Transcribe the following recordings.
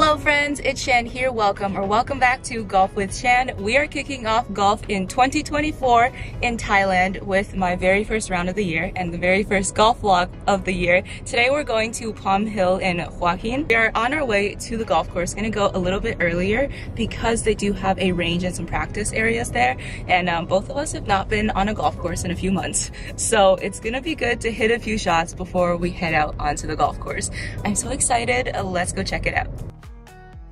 Hello friends, it's Shan here. Welcome back to Golf with Shan. We are kicking off golf in 2024 in Thailand with my very first round of the year and the very first golf vlog of the year. Today we're going to Palm Hill in Hua Hin. We are on our way to the golf course. Going to go a little bit earlier because they do have a range and some practice areas there, and both of us have not been on a golf course in a few months, so it's gonna be good to hit a few shots before we head out onto the golf course. I'm so excited. Let's go check it out.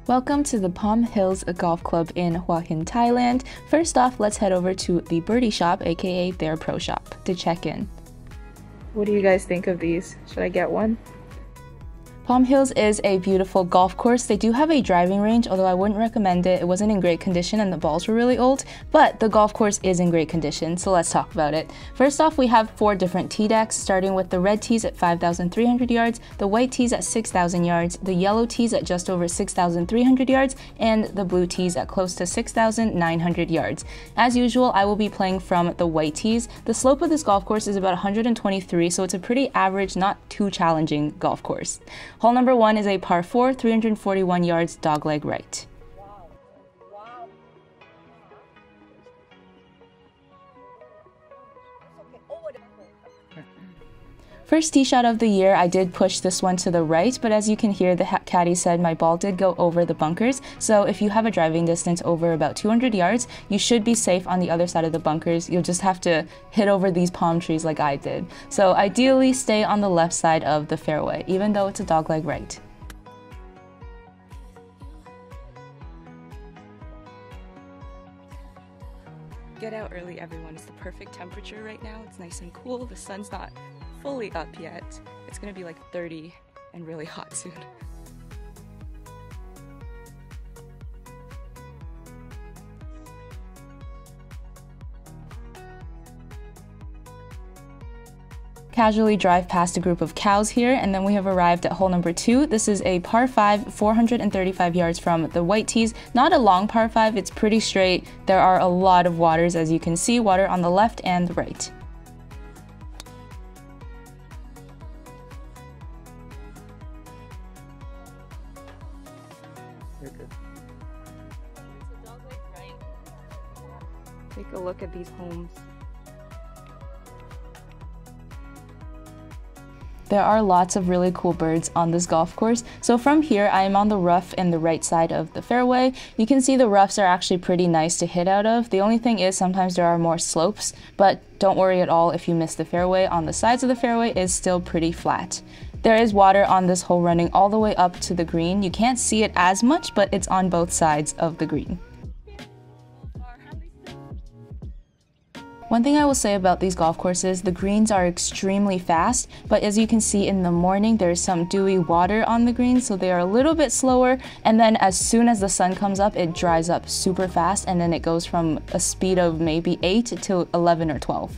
Welcome to the Palm Hills Golf Club in Hua Hin, Thailand. First off, let's head over to the birdie shop, aka their pro shop, to check in. What do you guys think of these? Should I get one? Palm Hills is a beautiful golf course. They do have a driving range, although I wouldn't recommend it. It wasn't in great condition and the balls were really old, but the golf course is in great condition, so let's talk about it. First off, we have 4 different tee decks, starting with the red tees at 5,300 yards, the white tees at 6,000 yards, the yellow tees at just over 6,300 yards, and the blue tees at close to 6,900 yards. As usual, I will be playing from the white tees. The slope of this golf course is about 123, so it's a pretty average, not too challenging golf course. Hole number 1 is a par 4, 341 yards, dogleg right. First tee shot of the year, I did push this one to the right, but as you can hear, the caddy said my ball did go over the bunkers, so if you have a driving distance over about 200 yards, you should be safe on the other side of the bunkers. You'll just have to hit over these palm trees like I did. So ideally, stay on the left side of the fairway, even though it's a dogleg right. Get out early, everyone. It's the perfect temperature right now. It's nice and cool. The sun's not fully up yet. It's gonna be like 30 and really hot soon. Casually drive past a group of cows here, and then we have arrived at hole number 2. This is a par 5, 435 yards from the white tees. Not a long par 5, it's pretty straight. There are a lot of waters, as you can see, water on the left and the right. You're good. It's a dogleg right. Take a look at these homes. There are lots of really cool birds on this golf course. So from here, I am on the rough and the right side of the fairway. You can see the roughs are actually pretty nice to hit out of. The only thing is sometimes there are more slopes, but don't worry at all if you miss the fairway. On the sides of the fairway is still pretty flat. There is water on this hole running all the way up to the green. You can't see it as much, but it's on both sides of the green. One thing I will say about these golf courses, the greens are extremely fast, but as you can see in the morning, there's some dewy water on the greens, so they are a little bit slower, and then as soon as the sun comes up, it dries up super fast, and then it goes from a speed of maybe 8 to 11 or 12.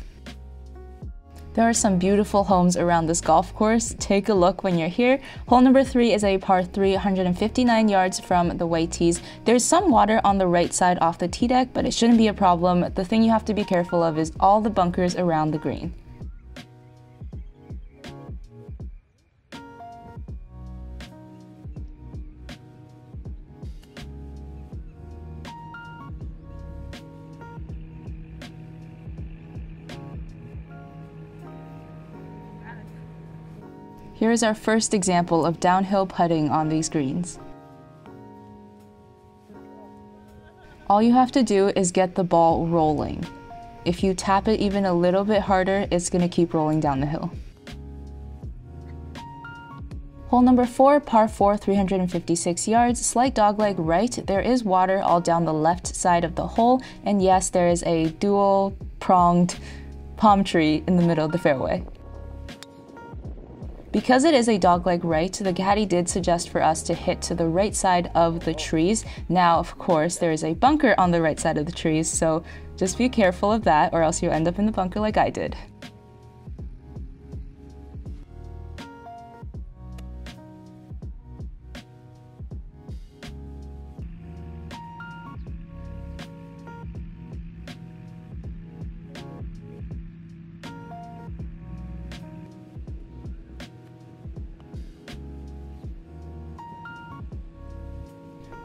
There are some beautiful homes around this golf course. Take a look when you're here. Hole number 3 is a par 3, 159 yards from the white tees. There's some water on the right side off the tee deck, but it shouldn't be a problem. The thing you have to be careful of is all the bunkers around the green. Here is our first example of downhill putting on these greens. All you have to do is get the ball rolling. If you tap it even a little bit harder, it's going to keep rolling down the hill. Hole number 4, par 4, 356 yards, slight dogleg right. There is water all down the left side of the hole, and yes, there is a dual-pronged palm tree in the middle of the fairway. Because it is a dogleg right, the caddy did suggest for us to hit to the right side of the trees. Now, of course, there is a bunker on the right side of the trees, so just be careful of that or else you'll end up in the bunker like I did.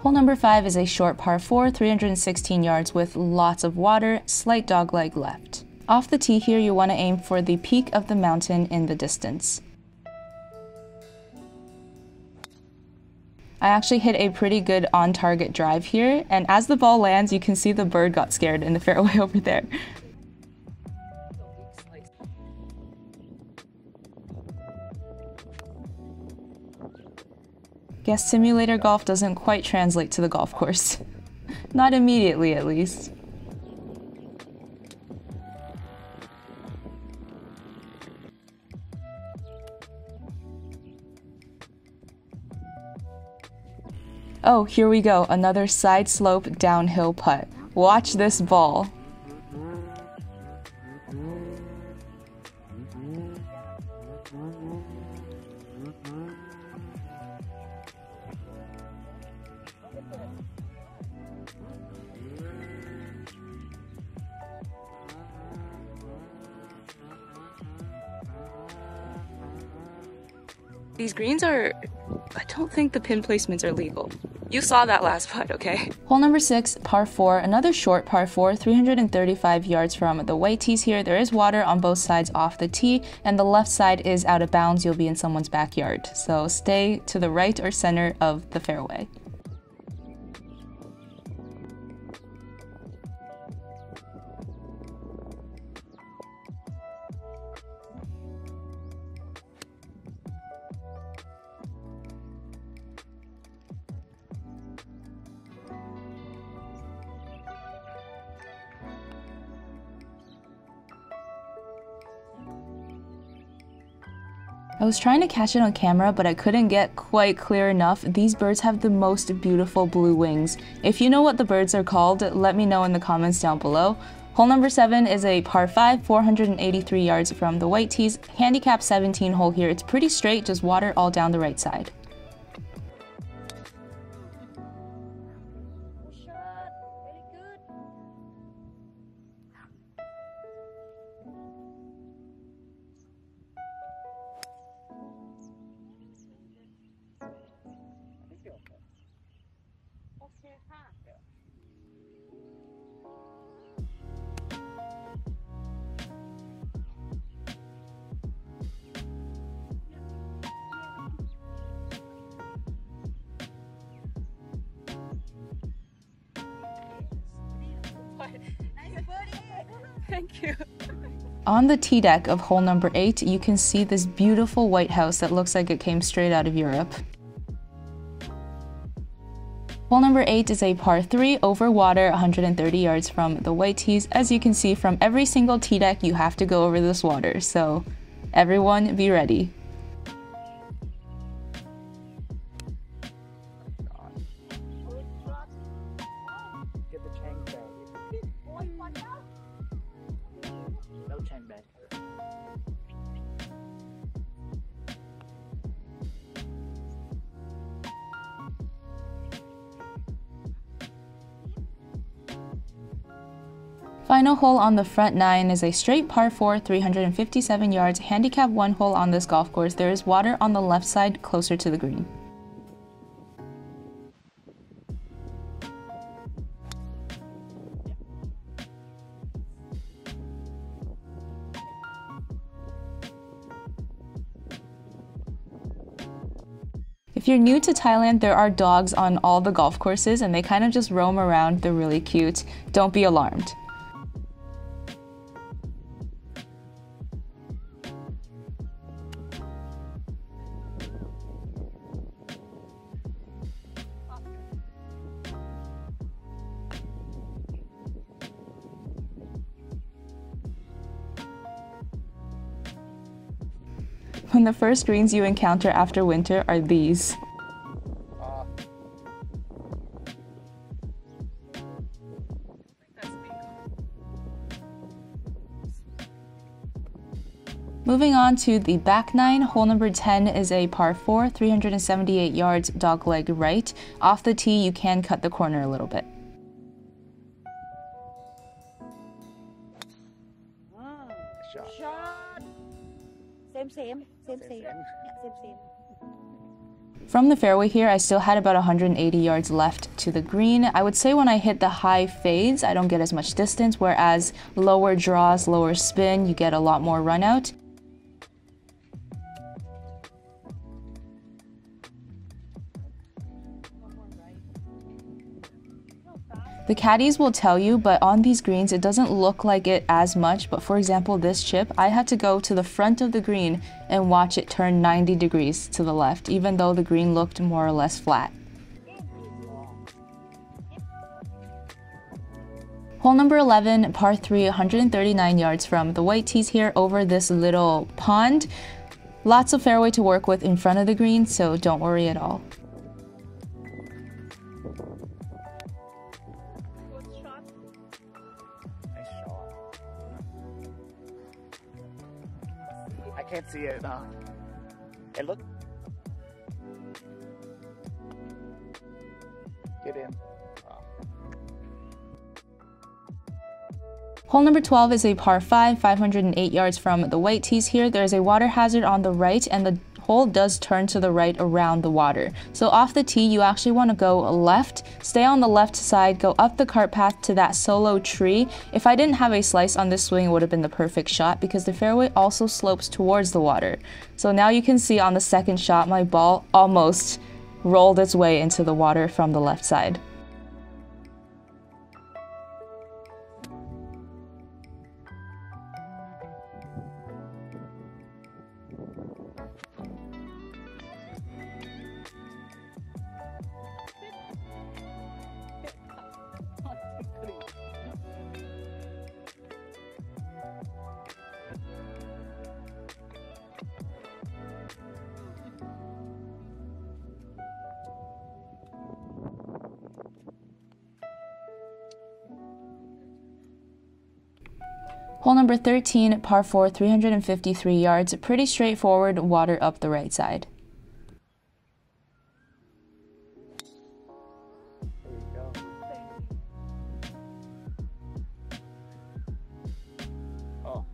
Hole number 5 is a short par 4, 316 yards with lots of water, slight dogleg left. Off the tee here, you want to aim for the peak of the mountain in the distance. I actually hit a pretty good on-target drive here, and as the ball lands, you can see the bird got scared in the fairway over there. Guess simulator golf doesn't quite translate to the golf course. Not immediately, at least. Oh, here we go, another side slope downhill putt. Watch this ball. These greens are, I don't think the pin placements are legal. You saw that last putt, okay? Hole number 6, par 4, another short par 4, 335 yards from the white tees here. There is water on both sides off the tee, and the left side is out of bounds. You'll be in someone's backyard. So stay to the right or center of the fairway. I was trying to catch it on camera, but I couldn't get quite clear enough. These birds have the most beautiful blue wings. If you know what the birds are called, let me know in the comments down below. Hole number 7 is a par 5, 483 yards from the white tees. Handicap 17 hole here. It's pretty straight, just water all down the right side. Thank you. On the tee deck of hole number 8, you can see this beautiful white house that looks like it came straight out of Europe. Hole number 8 is a par 3 over water, 130 yards from the white tees. As you can see from every single tee deck, you have to go over this water, so everyone be ready. Final hole on the front 9 is a straight par 4, 357 yards, handicap 1 hole on this golf course. There is water on the left side closer to the green. If you're new to Thailand, there are dogs on all the golf courses and they kind of just roam around. They're really cute. Don't be alarmed. When the first greens you encounter after winter are these. Moving on to the back 9, hole number 10 is a par 4, 378 yards, dogleg right. Off the tee, you can cut the corner a little bit. From the fairway here, I still had about 180 yards left to the green. I would say when I hit the high fades, I don't get as much distance, whereas lower draws, lower spin, you get a lot more run out. The caddies will tell you, but on these greens, it doesn't look like it as much. But for example, this chip, I had to go to the front of the green and watch it turn 90 degrees to the left, even though the green looked more or less flat. Hole number 11, par 3, 139 yards from the white tees here over this little pond. Lots of fairway to work with in front of the green, so don't worry at all. I can't see it. Hey, look. Get in. Hole number 12 is a par 5, 508 yards from the white tees here. There's a water hazard on the right, and the hole does turn to the right around the water. So off the tee, you actually want to go left, stay on the left side, go up the cart path to that solo tree. If I didn't have a slice on this swing, it would have been the perfect shot because the fairway also slopes towards the water. So now you can see on the second shot, my ball almost rolled its way into the water from the left side. Hole number 13, par 4, 353 yards, pretty straightforward, water up the right side. There you go. Oh.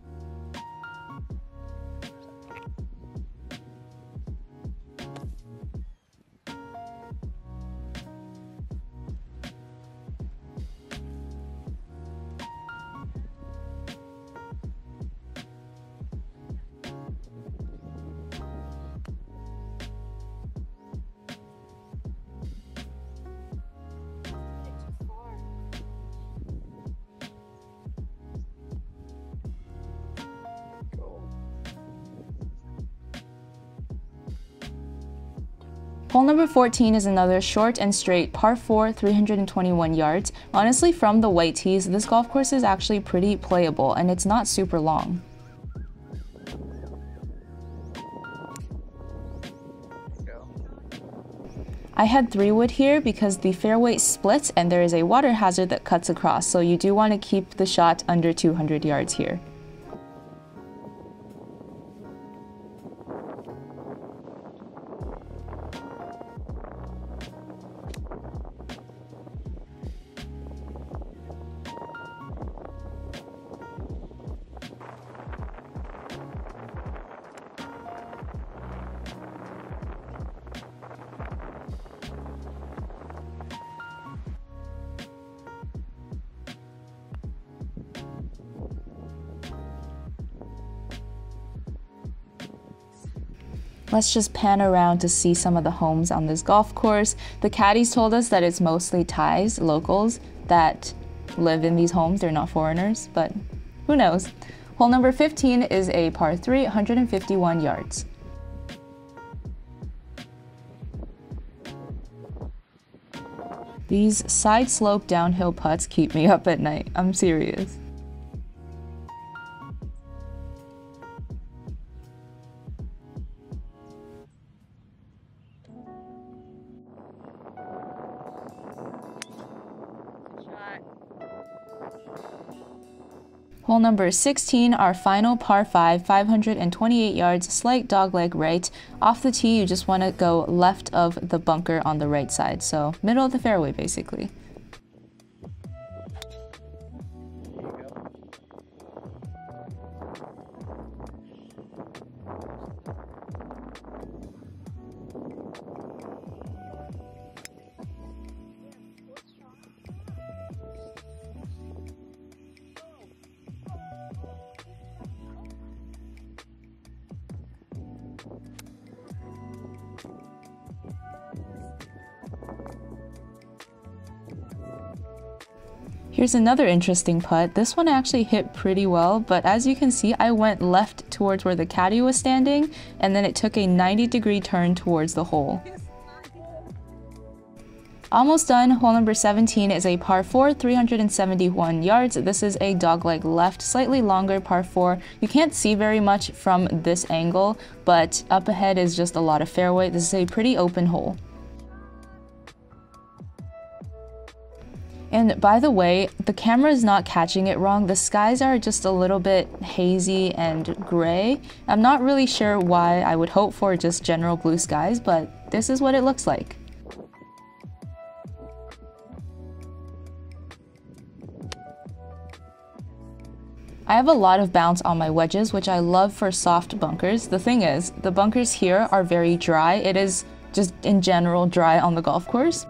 Hole number 14 is another short and straight par 4, 321 yards. Honestly, from the white tees, this golf course is actually pretty playable and it's not super long. I had 3-wood here because the fairway splits and there is a water hazard that cuts across, so you do want to keep the shot under 200 yards here. Let's just pan around to see some of the homes on this golf course. The caddies told us that it's mostly Thais, locals, that live in these homes. They're not foreigners, but who knows. Hole number 15 is a par 3, 151 yards. These side slope downhill putts keep me up at night. I'm serious. Hole number 16, our final par 5, 528 yards, slight dogleg right. Off the tee, you just want to go left of the bunker on the right side, so middle of the fairway basically. Here's another interesting putt. This one actually hit pretty well, but as you can see, I went left towards where the caddy was standing, and then it took a 90-degree turn towards the hole. Almost done. Hole number 17 is a par 4, 371 yards. This is a dogleg left, slightly longer par 4. You can't see very much from this angle, but up ahead is just a lot of fairway. This is a pretty open hole. And by the way, the camera is not catching it wrong. The skies are just a little bit hazy and gray. I'm not really sure why. I would hope for just general blue skies, but this is what it looks like. I have a lot of bounce on my wedges, which I love for soft bunkers. The thing is, the bunkers here are very dry. It is just in general dry on the golf course.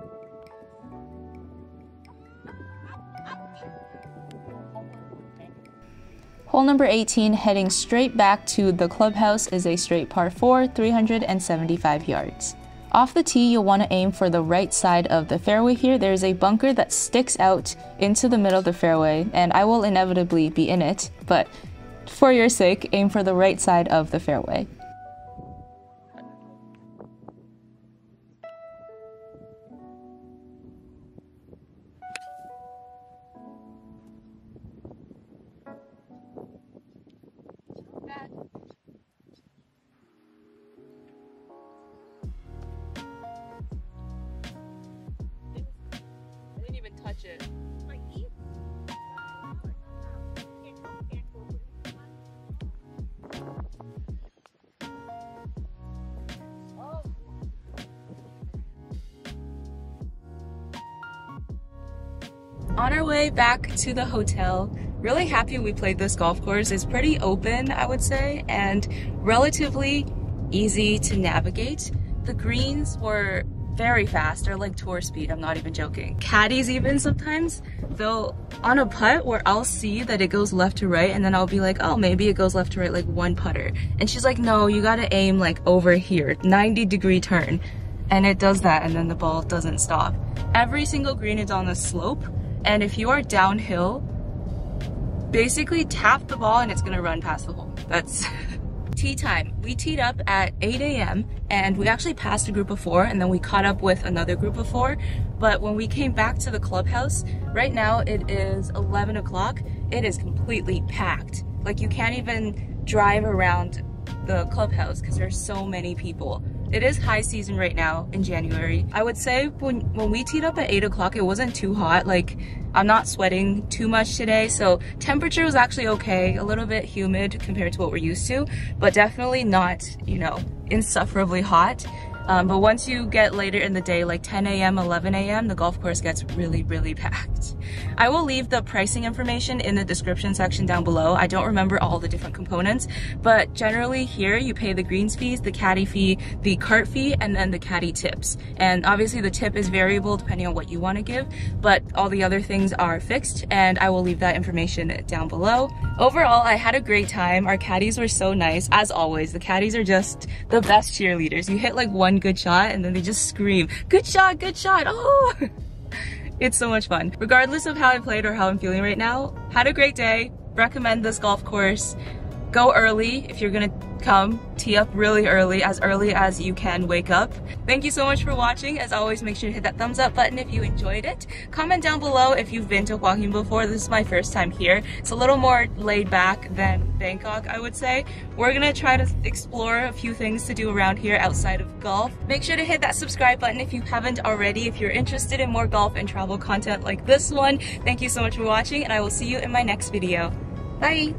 Hole number 18, heading straight back to the clubhouse, is a straight par 4, 375 yards. Off the tee, you'll want to aim for the right side of the fairway here. There's a bunker that sticks out into the middle of the fairway, and I will inevitably be in it, but for your sake, aim for the right side of the fairway. Touch it. On our way back to the hotel, really happy we played this golf course. It's pretty open, I would say, and relatively easy to navigate. The greens were very fast. They're like tour speed, I'm not even joking. Caddies even sometimes, they'll, on a putt where I'll see that it goes left to right and then I'll be like, oh, maybe it goes left to right like one putter. And she's like, no, you gotta aim like over here, 90-degree turn. And it does that and then the ball doesn't stop. Every single green is on the slope, and if you are downhill, basically tap the ball and it's gonna run past the hole. That's tee time. We teed up at 8 a.m. and we actually passed a group of 4 and then we caught up with another group of 4. But when we came back to the clubhouse, right now it is 11 o'clock. It is completely packed. Like you can't even drive around the clubhouse because there's so many people. It is high season right now in January. I would say when we teed up at 8 o'clock, it wasn't too hot. Like I'm not sweating too much today, so temperature was actually okay. A little bit humid compared to what we're used to, but definitely not, you know, insufferably hot. But once you get later in the day, like 10 a.m., 11 a.m., the golf course gets really, really packed. I will leave the pricing information in the description section down below. I don't remember all the different components, but generally here you pay the greens fees, the caddy fee, the cart fee, and then the caddy tips. And obviously the tip is variable depending on what you want to give, but all the other things are fixed, and I will leave that information down below. Overall, I had a great time. Our caddies were so nice. As always, the caddies are just the best cheerleaders. You hit like one good shot and then they just scream, good shot, oh. It's so much fun. Regardless of how I played or how I'm feeling right now, had a great day. Recommend this golf course. Go early if you're gonna come. Tee up really early as you can wake up. Thank you so much for watching. As always, make sure to hit that thumbs up button if you enjoyed it. Comment down below if you've been to Hua Hin before. This is my first time here. It's a little more laid back than Bangkok, I would say. We're gonna try to explore a few things to do around here outside of golf. Make sure to hit that subscribe button if you haven't already. If you're interested in more golf and travel content like this one, thank you so much for watching, and I will see you in my next video. Bye!